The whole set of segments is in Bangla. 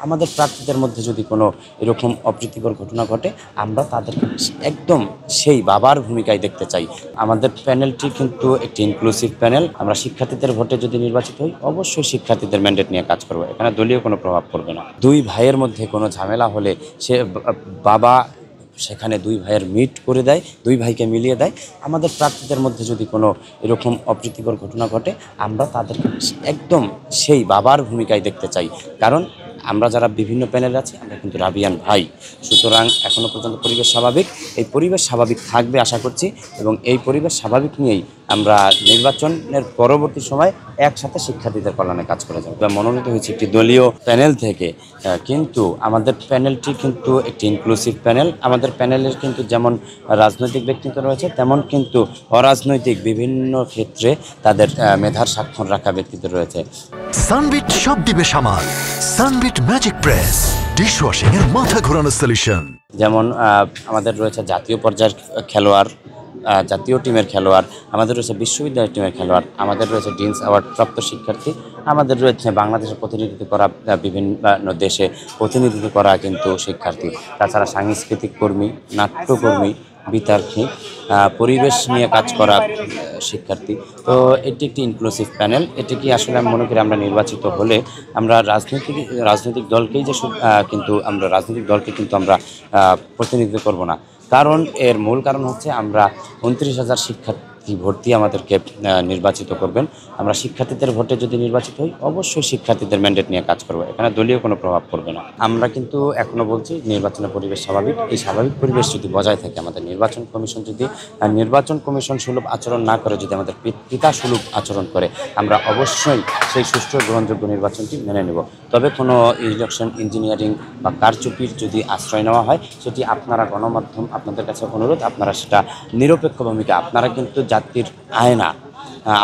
আমাদের প্রার্থীদের মধ্যে যদি কোনো এরকম অপ্রীতিকর ঘটনা ঘটে, আমরা তাদেরকে একদম সেই বাবার ভূমিকায় দেখতে চাই। আমাদের প্যানেলটি কিন্তু একটি ইনক্লুসিভ প্যানেল। আমরা শিক্ষার্থীদের ভোটে যদি নির্বাচিত হই, অবশ্যই শিক্ষার্থীদের ম্যান্ডেট নিয়ে কাজ করবো। এখানে দলীয় কোনো প্রভাব পড়বে না। দুই ভাইয়ের মধ্যে কোনো ঝামেলা হলে সে বাবা সেখানে দুই ভাইয়ের মিট করে দেয়, দুই ভাইকে মিলিয়ে দেয়। আমাদের প্রার্থীদের মধ্যে যদি কোনো এরকম অপ্রীতিকর ঘটনা ঘটে, আমরা তাদেরকে একদম সেই বাবার ভূমিকায় দেখতে চাই। কারণ আমরা যারা বিভিন্ন প্যানেলে আছি, আমরা কিন্তু রাবিয়ান ভাই। সুতরাং এখনও পর্যন্ত পরিবেশ স্বাভাবিক, এই পরিবেশ স্বাভাবিক থাকবে আশা করছি, এবং এই পরিবেশ স্বাভাবিক নিয়েই আমরা নির্বাচনের পরবর্তী সময় একসাথে শিক্ষার্থীদের কল্যাণে কাজ করে যাব। মনোনীত হয়েছে একটি দলীয় প্যানেল থেকে, কিন্তু আমাদের প্যানেলটি কিন্তু একটি ইনক্লুসিভ প্যানেল। আমাদের প্যানেলের কিন্তু যেমন রাজনৈতিক ব্যক্তিত্ব রয়েছে, তেমন কিন্তু অরাজনৈতিক বিভিন্ন ক্ষেত্রে তাদের মেধার স্বাক্ষর রাখা ব্যক্তিত্ব রয়েছে। সানবিট সব দিবে সামাল। সানবিট ম্যাজিক প্রেস ডিশওয়াশিং এর মাথা ঘোরানো সলিউশন। যেমন আমাদের রয়েছে জাতীয় পর্যায়ের খেলোয়াড়, জাতীয় টিমের খেলোয়াড়, আমাদের রয়েছে বিশ্ববিদ্যালয় টিমের খেলোয়াড়, আমাদের রয়েছে ডিনস অ্যাওয়ার্ড প্রাপ্ত শিক্ষার্থী, আমাদের রয়েছে বাংলাদেশের প্রতিনিধিত্ব করা বিভিন্ন দেশে প্রতিনিধিত্ব করা কিন্তু শিক্ষার্থী, তাছাড়া সাংস্কৃতিক কর্মী, নাট্যকর্মী, বিতার্কিক, পরিবেশ নিয়ে কাজ করা শিক্ষার্থী। তো এটি একটি ইনক্লুসিভ প্যানেল। এটি কি আসলে আমি মনে করি আমরা নির্বাচিত হলে আমরা রাজনৈতিক দলকেই যে কিন্তু আমরা রাজনৈতিক দলকে কিন্তু আমরা প্রতিনিধিত্ব করব না। কারণ এর মূল কারণ হচ্ছে আমরা 29,000 শিক্ষার্থী ভর্তি আমাদেরকে নির্বাচিত করবেন। আমরা শিক্ষার্থীদের ভোটে যদি নির্বাচিত হই, অবশ্যই শিক্ষার্থীদের ম্যান্ডেট নিয়ে কাজ করবো। এখানে দলীয় কোনো প্রভাব পড়বে না। আমরা কিন্তু এখনও বলছি নির্বাচনের পরিবেশ স্বাভাবিক। এই স্বাভাবিক পরিবেশ যদি বজায় থাকে, আমাদের নির্বাচন কমিশন সুলভ আচরণ না করে, যদি আমাদের পিতা সুলভ আচরণ করে, আমরা অবশ্যই সেই সুষ্ঠু গ্রহণযোগ্য নির্বাচনটি মেনে নেব। তবে কোনো ইলেকশন ইঞ্জিনিয়ারিং বা কারচুপির যদি আশ্রয় নেওয়া হয়, সেটি আপনারা গণমাধ্যম, আপনাদের কাছে অনুরোধ, আপনারা সেটা নিরপেক্ষ ভূমিকা, আপনারা কিন্তু জাতির আয়না,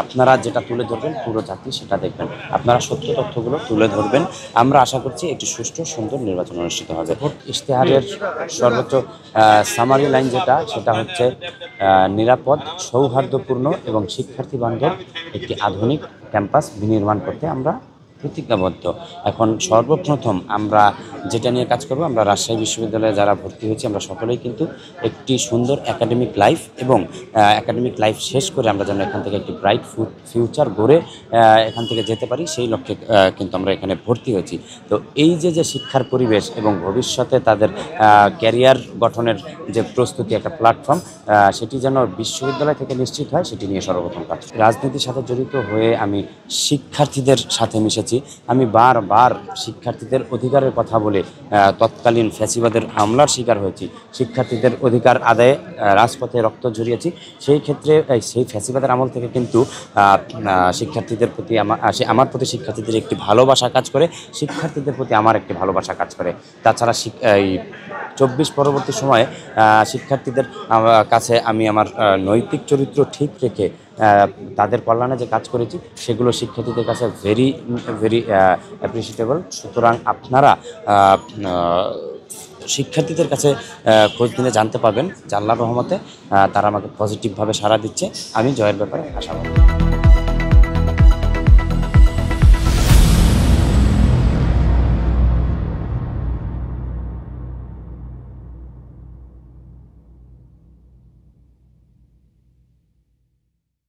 আপনারা যেটা তুলে ধরবেন পুরো জাতি সেটা দেখবেন, আপনারা সত্য তথ্যগুলো তুলে ধরবেন। আমরা আশা করছি একটি সুষ্ঠু সুন্দর নির্বাচন অনুষ্ঠিত হবে। ভোট ইশতেহারের সর্বোচ্চ সামারি লাইন সেটা হচ্ছে নিরাপদ, সৌহার্দ্যপূর্ণ এবং শিক্ষার্থী বান্ধব একটি আধুনিক ক্যাম্পাস বিনির্মাণ করতে আমরা প্রতিজ্ঞাবদ্ধ। এখন সর্বপ্রথম আমরা যেটা নিয়ে কাজ করব, আমরা রাজশাহী বিশ্ববিদ্যালয়ে যারা ভর্তি হয়েছি, আমরা সকলেই কিন্তু একটি সুন্দর একাডেমিক লাইফ এবং একাডেমিক লাইফ শেষ করে আমরা যেন এখান থেকে একটি ব্রাইট ফিউচার গড়ে এখান থেকে যেতে পারি, সেই লক্ষ্যে কিন্তু আমরা এখানে ভর্তি হয়েছি। তো এই যে শিক্ষার পরিবেশ এবং ভবিষ্যতে তাদের ক্যারিয়ার গঠনের যে প্রস্তুতি, একটা প্ল্যাটফর্ম, সেটি যেন বিশ্ববিদ্যালয় থেকে নিশ্চিত হয়, সেটি নিয়ে সর্বপ্রথম কাজ। রাজনীতির সাথে জড়িত হয়ে আমি শিক্ষার্থীদের সাথে মিশেছি। আমি বারবার শিক্ষার্থীদের অধিকারের কথা বলে তৎকালীন ফ্যাসিবাদের হামলার শিকার হয়েছি। শিক্ষার্থীদের অধিকার আদায়ে রাজপথে রক্ত ঝরিয়েছি। সেই ক্ষেত্রে সেই ফ্যাসিবাদের আমল থেকে কিন্তু শিক্ষার্থীদের প্রতি আমার প্রতি শিক্ষার্থীদের একটি ভালোবাসা কাজ করে, শিক্ষার্থীদের প্রতি আমার একটি ভালোবাসা কাজ করে। তাছাড়া এই 24 পরবর্তী সময়ে শিক্ষার্থীদের কাছে আমি আমার নৈতিক চরিত্র ঠিক রেখে তাদের কল্যাণে যে কাজ করেছি, সেগুলো শিক্ষার্থীদের কাছে ভেরি অ্যাপ্রিসিয়েটেবল। সুতরাং আপনারা শিক্ষার্থীদের কাছে খোঁজ নিলে জানতে পারবেন যে আল্লাহর রহমতে তারা আমাকে পজিটিভভাবে সাড়া দিচ্ছে। আমি জয়ের ব্যাপারে আশাবাদী।